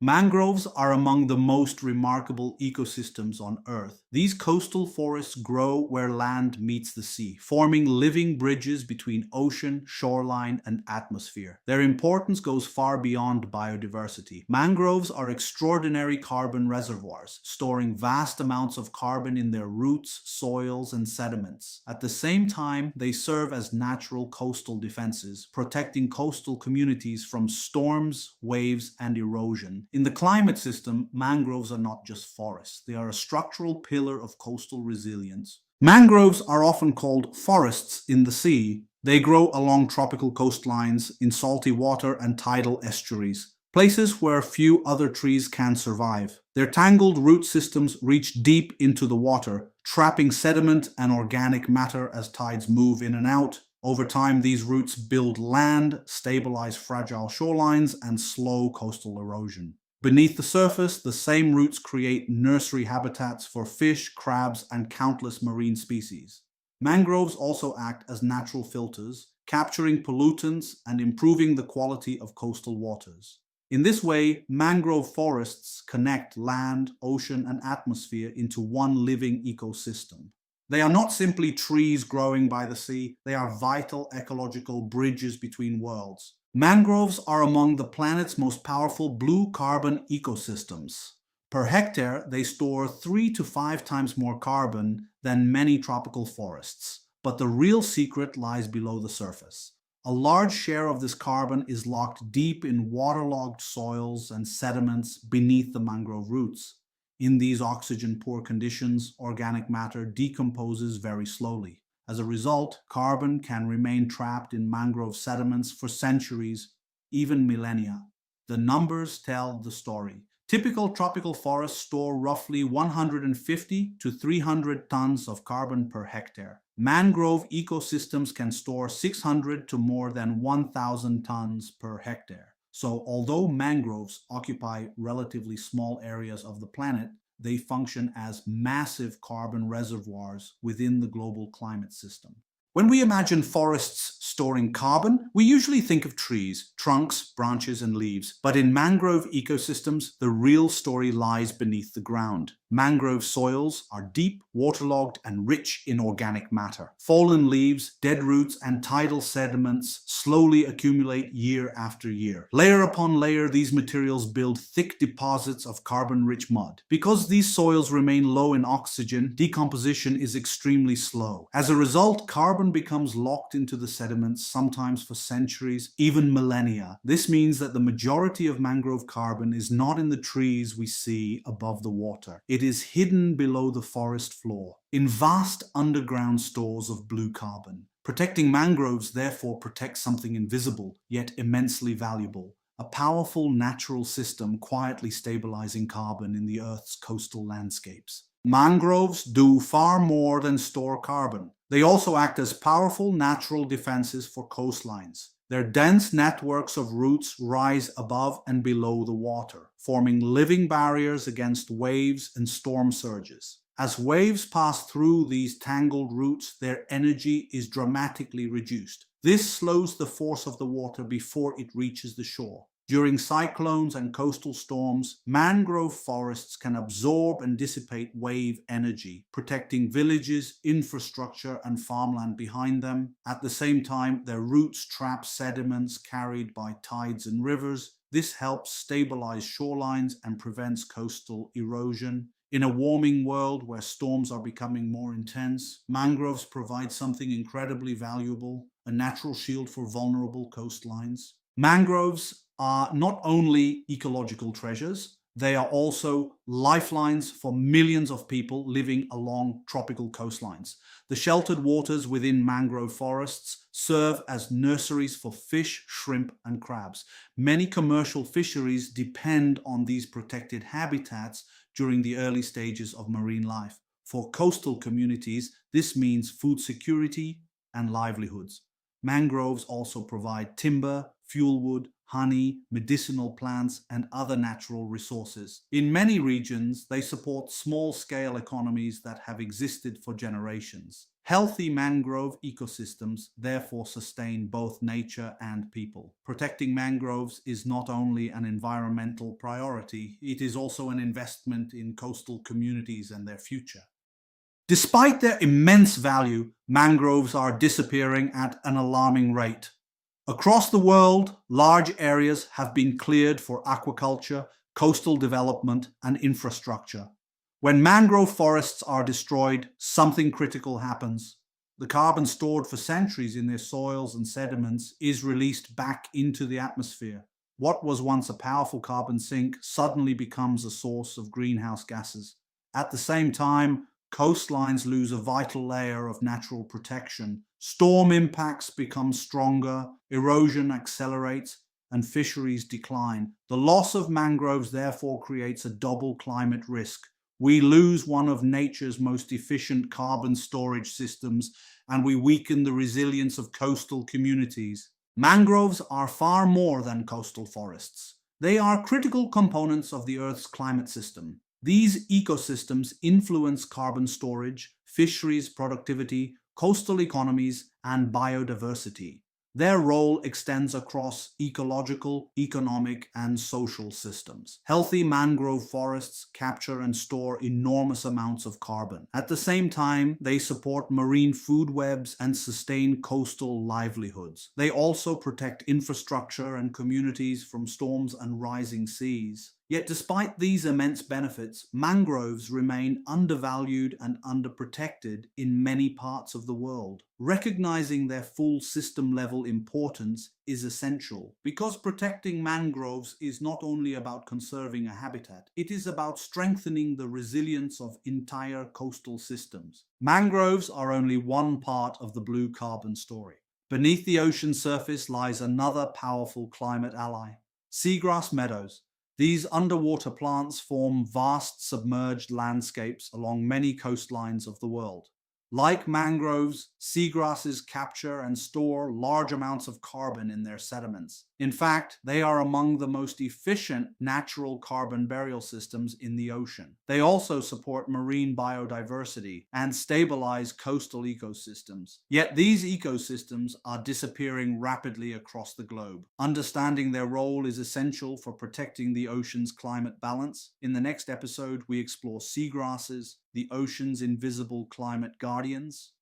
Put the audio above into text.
Mangroves are among the most remarkable ecosystems on Earth. These coastal forests grow where land meets the sea, forming living bridges between ocean, shoreline, and atmosphere. Their importance goes far beyond biodiversity. Mangroves are extraordinary carbon reservoirs, storing vast amounts of carbon in their roots, soils, and sediments. At the same time, they serve as natural coastal defenses, protecting coastal communities from storms, waves, and erosion. In the climate system, mangroves are not just forests, they are a structural pillar of coastal resilience. Mangroves are often called forests in the sea. They grow along tropical coastlines, in salty water and tidal estuaries, places where few other trees can survive. Their tangled root systems reach deep into the water, trapping sediment and organic matter as tides move in and out. Over time, these roots build land, stabilize fragile shorelines, and slow coastal erosion. Beneath the surface, the same roots create nursery habitats for fish, crabs, and countless marine species. Mangroves also act as natural filters, capturing pollutants and improving the quality of coastal waters. In this way, mangrove forests connect land, ocean, and atmosphere into one living ecosystem. They are not simply trees growing by the sea, they are vital ecological bridges between worlds. Mangroves are among the planet's most powerful blue carbon ecosystems. Per hectare, they store 3 to 5 times more carbon than many tropical forests. But the real secret lies below the surface. A large share of this carbon is locked deep in waterlogged soils and sediments beneath the mangrove roots. In these oxygen-poor conditions, organic matter decomposes very slowly. As a result, carbon can remain trapped in mangrove sediments for centuries, even millennia. The numbers tell the story. Typical tropical forests store roughly 150 to 300 tons of carbon per hectare. Mangrove ecosystems can store 600 to more than 1,000 tons per hectare. So, although mangroves occupy relatively small areas of the planet, they function as massive carbon reservoirs within the global climate system. When we imagine forests storing carbon, we usually think of trees, trunks, branches, and leaves. But in mangrove ecosystems, the real story lies beneath the ground. Mangrove soils are deep, waterlogged, and rich in organic matter. Fallen leaves, dead roots, and tidal sediments slowly accumulate year after year. Layer upon layer, these materials build thick deposits of carbon-rich mud. Because these soils remain low in oxygen, decomposition is extremely slow. As a result, carbon becomes locked into the sediments, sometimes for centuries, even millennia. This means that the majority of mangrove carbon is not in the trees we see above the water. It is hidden below the forest floor, in vast underground stores of blue carbon. Protecting mangroves therefore protects something invisible, yet immensely valuable. A powerful natural system quietly stabilizing carbon in the Earth's coastal landscapes. Mangroves do far more than store carbon. They also act as powerful natural defenses for coastlines. Their dense networks of roots rise above and below the water, forming living barriers against waves and storm surges. As waves pass through these tangled roots, their energy is dramatically reduced. This slows the force of the water before it reaches the shore. During cyclones and coastal storms, mangrove forests can absorb and dissipate wave energy, protecting villages, infrastructure, and farmland behind them. At the same time, their roots trap sediments carried by tides and rivers. This helps stabilize shorelines and prevents coastal erosion. In a warming world where storms are becoming more intense, mangroves provide something incredibly valuable, a natural shield for vulnerable coastlines. Mangroves are not only ecological treasures, they are also lifelines for millions of people living along tropical coastlines. The sheltered waters within mangrove forests serve as nurseries for fish, shrimp, and crabs. Many commercial fisheries depend on these protected habitats during the early stages of marine life. For coastal communities, this means food security and livelihoods. Mangroves also provide timber, fuelwood, honey, medicinal plants, and other natural resources. In many regions, they support small-scale economies that have existed for generations. Healthy mangrove ecosystems therefore sustain both nature and people. Protecting mangroves is not only an environmental priority, it is also an investment in coastal communities and their future. Despite their immense value, mangroves are disappearing at an alarming rate. Across the world, large areas have been cleared for aquaculture, coastal development, and infrastructure. When mangrove forests are destroyed, something critical happens. The carbon stored for centuries in their soils and sediments is released back into the atmosphere. What was once a powerful carbon sink suddenly becomes a source of greenhouse gases. At the same time, coastlines lose a vital layer of natural protection. Storm impacts become stronger, erosion accelerates, and fisheries decline. The loss of mangroves therefore creates a double climate risk. We lose one of nature's most efficient carbon storage systems, and we weaken the resilience of coastal communities. Mangroves are far more than coastal forests. They are critical components of the Earth's climate system. These ecosystems influence carbon storage, fisheries productivity, coastal economies, and biodiversity. Their role extends across ecological, economic, and social systems. Healthy mangrove forests capture and store enormous amounts of carbon. At the same time, they support marine food webs and sustain coastal livelihoods. They also protect infrastructure and communities from storms and rising seas. Yet despite these immense benefits, mangroves remain undervalued and underprotected in many parts of the world. Recognizing their full system-level importance is essential, because protecting mangroves is not only about conserving a habitat, it is about strengthening the resilience of entire coastal systems. Mangroves are only one part of the blue carbon story. Beneath the ocean surface lies another powerful climate ally: seagrass meadows. These underwater plants form vast submerged landscapes along many coastlines of the world. Like mangroves, seagrasses capture and store large amounts of carbon in their sediments. In fact, they are among the most efficient natural carbon burial systems in the ocean. They also support marine biodiversity and stabilize coastal ecosystems. Yet these ecosystems are disappearing rapidly across the globe. Understanding their role is essential for protecting the ocean's climate balance. In the next episode, we explore seagrasses, the ocean's invisible climate guardians.